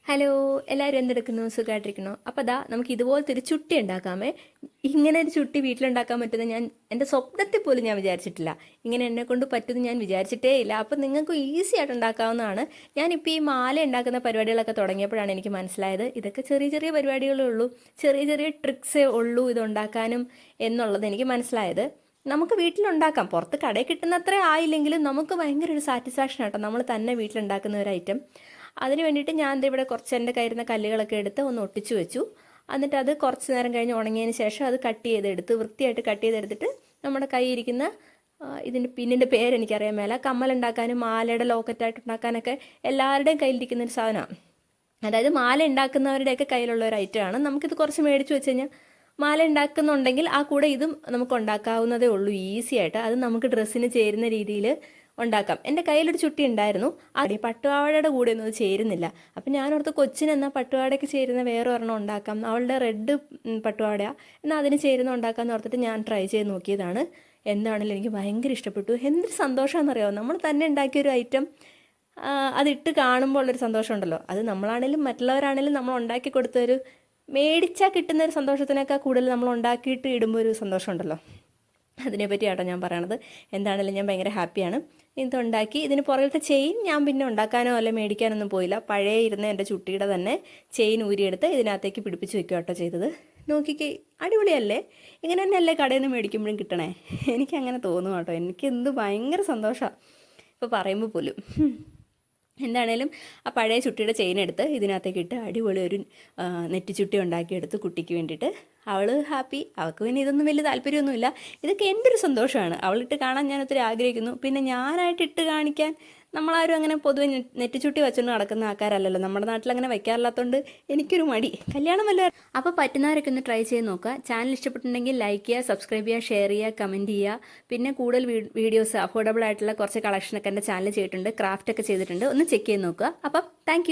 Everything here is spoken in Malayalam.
ഹലോ, എല്ലാവരും എന്തെടുക്കുന്നു? സുഖമായിട്ടിരിക്കണോ? അപ്പോൾ ദാ നമുക്ക് ഇതുപോലത്തെ ഒരു ചുട്ടി ഉണ്ടാക്കാമേ. ഇങ്ങനെ ഒരു ചുട്ടി വീട്ടിലുണ്ടാക്കാൻ പറ്റുന്ന ഞാൻ എൻ്റെ സ്വപ്നത്തിൽ പോലും ഞാൻ വിചാരിച്ചിട്ടില്ല. ഇങ്ങനെ എന്നെ കൊണ്ട് പറ്റുമെന്ന് ഞാൻ വിചാരിച്ചിട്ടേ ഇല്ല. അപ്പോൾ നിങ്ങൾക്ക് ഈസി ആയിട്ട് ഉണ്ടാക്കാവുന്നതാണ്. ഞാനിപ്പോൾ ഈ മാല ഉണ്ടാക്കുന്ന പരിപാടികളൊക്കെ തുടങ്ങിയപ്പോഴാണ് എനിക്ക് മനസ്സിലായത് ഇതൊക്കെ ചെറിയ ചെറിയ പരിപാടികളേ ഉള്ളൂ, ചെറിയ ചെറിയ ട്രിക്സേ ഉള്ളൂ ഇതുണ്ടാക്കാനും എന്നുള്ളത് എനിക്ക് മനസ്സിലായത്. നമുക്ക് വീട്ടിലുണ്ടാക്കാം. പുറത്ത് കടയിൽ കിട്ടുന്നത്ര ആയില്ലെങ്കിലും നമുക്ക് ഭയങ്കര ഒരു സാറ്റിസ്ഫാക്ഷൻ ആട്ടോ നമ്മൾ തന്നെ വീട്ടിലുണ്ടാക്കുന്ന ഒരു ഐറ്റം. അതിന് വേണ്ടിയിട്ട് ഞാൻ ദേ ഇവിടെ കുറച്ച് എൻ്റെ കയ്യിരുന്ന കല്ലുകളൊക്കെ എടുത്ത് ഒന്ന് ഒട്ടിച്ചു വെച്ചു. എന്നിട്ട് അത് കുറച്ച് നേരം കഴിഞ്ഞ് ഉണങ്ങിയതിന് ശേഷം അത് കട്ട് ചെയ്തെടുത്ത് വൃത്തിയായിട്ട് കട്ട് ചെയ്തെടുത്തിട്ട് നമ്മുടെ കയ്യിരിക്കുന്ന ഇതിൻ്റെ പിന്നിൻ്റെ പേരെനിക്കറിയാൻ മേല, കമ്മലുണ്ടാക്കാനും മാലയുടെ ലോക്കറ്റായിട്ട് ഉണ്ടാക്കാനൊക്കെ എല്ലാവരുടെയും കയ്യിലിരിക്കുന്ന ഒരു സാധനമാണ്. അതായത് മാല ഉണ്ടാക്കുന്നവരുടെയൊക്കെ കയ്യിലുള്ള ഒരു ഐറ്റമാണ്. നമുക്കിത് കുറച്ച് മേടിച്ച് വെച്ച് കഴിഞ്ഞാൽ മാല ഉണ്ടാക്കുന്നുണ്ടെങ്കിൽ ആ കൂടെ ഇതും നമുക്ക് ഉണ്ടാക്കാവുന്നതേ ഉള്ളൂ, ഈസി ആയിട്ട്. അത് നമുക്ക് ഡ്രസ്സിന് ചേരുന്ന രീതിയിൽ ഉണ്ടാക്കാം. എൻ്റെ കയ്യിലൊരു ചുട്ടി ഉണ്ടായിരുന്നു, അത് പട്ടുപാവാടയുടെ കൂടെ ഒന്നും അത് ചേരുന്നില്ല. അപ്പം ഞാനോർത്ത് കൊച്ചിന് എന്നാൽ പട്ടുപാവാടയ്ക്ക് ചേരുന്ന വേറെ ഒരെണ്ണം ഉണ്ടാക്കാം, അവളുടെ റെഡ് പട്ടുപാവാടയാണ്, എന്നാൽ അതിന് ചേരുന്ന ഉണ്ടാക്കാമെന്ന് ഓർത്തിട്ട് ഞാൻ ട്രൈ ചെയ്ത് നോക്കിയതാണ്. എന്താണെങ്കിലും എനിക്ക് ഭയങ്കര ഇഷ്ടപ്പെട്ടു. എന്തൊരു സന്തോഷമാണെന്നറിയാമോ, നമ്മൾ തന്നെ ഉണ്ടാക്കിയൊരു ഐറ്റം അതിട്ട് കാണുമ്പോൾ ഉള്ളൊരു സന്തോഷമുണ്ടല്ലോ, അത് നമ്മളാണേലും മറ്റുള്ളവരാണേലും നമ്മൾ ഉണ്ടാക്കി കൊടുത്തൊരു മേടിച്ചാൽ കിട്ടുന്ന ഒരു സന്തോഷത്തിനേക്കാൾ കൂടുതൽ നമ്മൾ ഉണ്ടാക്കിയിട്ട് ഇടുമ്പോൾ ഒരു സന്തോഷമുണ്ടല്ലോ, അതിനെപ്പറ്റിയാട്ടോ ഞാൻ പറയണത്. എന്താണെങ്കിലും ഞാൻ ഭയങ്കര ഹാപ്പിയാണ്. ഇതുണ്ടാക്കി ഇതിന് പുറകിലത്തെ ചെയിൻ ഞാൻ പിന്നെ ഉണ്ടാക്കാനോ അല്ല മേടിക്കാനൊന്നും പോയില്ല. പഴയ ഇരുന്ന എൻ്റെ ചുട്ടിയുടെ തന്നെ ചെയിൻ ഊരിയെടുത്ത് ഇതിനകത്തേക്ക് പിടിപ്പിച്ച് വെക്കുക കേട്ടോ ചെയ്തത്. നോക്കിക്കേ, അടിപൊളിയല്ലേ? ഇങ്ങനെ തന്നെയല്ലേ കടയിൽ നിന്ന് മേടിക്കുമ്പോഴും കിട്ടണേ? എനിക്കങ്ങനെ തോന്നും കേട്ടോ. എനിക്ക് എന്ത് ഭയങ്കര സന്തോഷമാണ് ഇപ്പോൾ പറയുമ്പോൾ പോലും. എന്താണേലും ആ പഴയ ചുട്ടിയുടെ ചെയിൻ എടുത്ത് ഇതിനകത്തേക്ക് ഇട്ട് അടിപൊളി ഒരു നെറ്റ് ചുട്ടി ഉണ്ടാക്കിയെടുത്ത് കുട്ടിക്ക് വേണ്ടിയിട്ട്. അവൾ ഹാപ്പി. അവൾക്ക് പിന്നെ ഇതൊന്നും വലിയ താല്പര്യമൊന്നുമില്ല. ഇതൊക്കെ എൻ്റെ ഒരു സന്തോഷമാണ്. അവളിട്ട് കാണാൻ ഞാൻ ഒത്തിരി ആഗ്രഹിക്കുന്നു. പിന്നെ ഞാനായിട്ട് ഇട്ട് കാണിക്കാൻ നമ്മളാരും അങ്ങനെ പൊതുവെ നെറ്റ് ചുട്ടി വെച്ചുകൊണ്ട് നടക്കുന്ന ആൾക്കാരല്ലല്ലോ. നമ്മുടെ നാട്ടിൽ അങ്ങനെ വയ്ക്കാറില്ലാത്തതുകൊണ്ട് എനിക്കൊരു മടി. കല്യാണം വല്ല അപ്പോൾ പറ്റുന്നവരൊക്കെ ഒന്ന് ട്രൈ ചെയ്ത് നോക്കുക. ചാനൽ ഇഷ്ടപ്പെട്ടിട്ടുണ്ടെങ്കിൽ ലൈക്ക് ചെയ്യുക, സബ്സ്ക്രൈബ് ചെയ്യുക, ഷെയർ ചെയ്യുക, കമൻറ്റ് ചെയ്യുക. പിന്നെ കൂടുതൽ വീഡിയോസ് അഫോർഡബിൾ ആയിട്ടുള്ള കുറച്ച് കളക്ഷനൊക്കെ എൻ്റെ ചാനൽ ചെയ്തിട്ടുണ്ട്, ക്രാഫ്റ്റ് ഒക്കെ ചെയ്തിട്ടുണ്ട്. ഒന്ന് ചെക്ക് ചെയ്ത് നോക്കുക. അപ്പം താങ്ക്